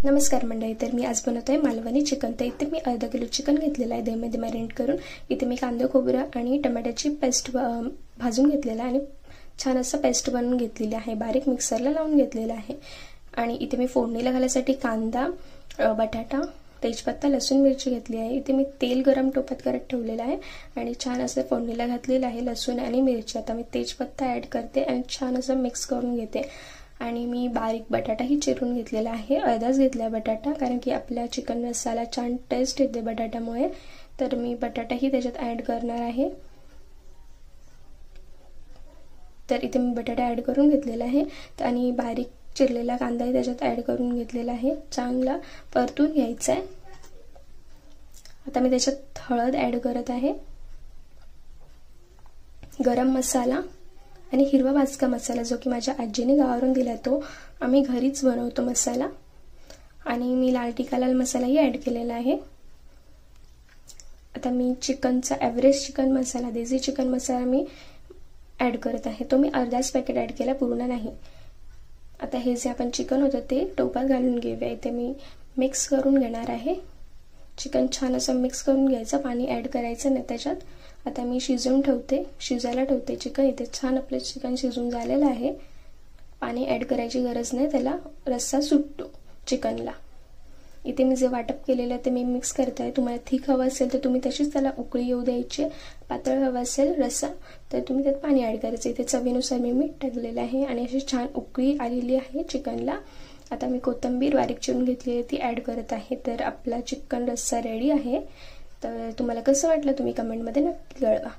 नमस्कार मंडळी, तर मी आज बनवत आहे मालवणी चिकन। तर इथे मी अर्धा किलो चिकन घेतलेलं आहे दहीमध्ये मॅरिनेट करून। इथे मी कांदा खोबरं आणि टमाट्याची पेस्ट भाजून घेतलेला आहे आणि छान असं पेस्ट बनवून घेतलेली आहे, बारीक मिक्सरला लावून घेतलेला आहे। आणि इथे मी फोडणीला घालायसाठी कांदा, बटाटा, तेजपत्ता, लसूण, मिरची घेतली आहे। इथे मी तेल गरम टोपात करत ठेवलेलं आहे आणि छान असं फोडणीला घातलेलं आहे लसूण आणि मिरची। आता मी तेजपत्ता ॲड करते आणि छान असं मिक्स करून घेते। आणि मी बारीक बटाटाही चिरून घेतलेला आहे, अर्धाच घेतला बटाटा, कारण की आपल्या चिकन मसाला छान टेस्ट येते बटाट्यामुळे। तर मी बटाटाही त्याच्यात ॲड करणार आहे। तर इथे मी बटाटा ॲड करून घेतलेला आहे आणि बारीक चिरलेला कांदाही त्याच्यात ॲड करून घेतलेला आहे, चांगला परतून घ्यायचा आहे। आता मी त्याच्यात हळद ॲड करत आहे, गरम मसाला आणि हिरवा भाजका मसाला, जो की माझ्या आजीने गावावरून दिला, तो आम्ही घरीच बनवतो मसाला। आणि मी लाल तिखा लाल मसालाही ॲड केलेला आहे। आता मी चिकनचा एव्हरेस्ट चिकन मसाला, देसी चिकन मसाला मी ॲड करत आहे, तो मी अर्धाच पॅकेट ॲड केला, पूर्ण नाही। आता हे जे आपण चिकन होतं ते टोपात घालून घेऊया। इथे मी मिक्स करून घेणार आहे, चिकन छान असं मिक्स करून घ्यायचं, पाणी ॲड करायचं नाही त्याच्यात। आता मी शिजायला ठेवते चिकन। इथे छान आपलं चिकन शिजून झालेलं आहे, पाणी ॲड करायची गरज नाही, त्याला रस्सा सुटतो चिकनला। इथे मी जे वाटप केलेलं आहे ते मी मिक्स करत आहे। तुम्हाला थिक हवं असेल तर तुम्ही तशीच त्याला उकळी येऊ द्यायची, पातळ हवं असेल रस्सा तर तुम्ही त्यात पाणी ॲड करायचं। इथे चवीनुसार मी मीठ टाकलेलं आहे आणि अशी छान उकळी आलेली आहे चिकनला। आता मी कोथिंबीर बारीक चिरून घेतली आहे ती ॲड करत आहे। तर आपला चिकन रस्सा रेडी आहे। तर तुम्हाला कसं वाटलं तुम्ही कमेंटमध्ये नक्की कळवा।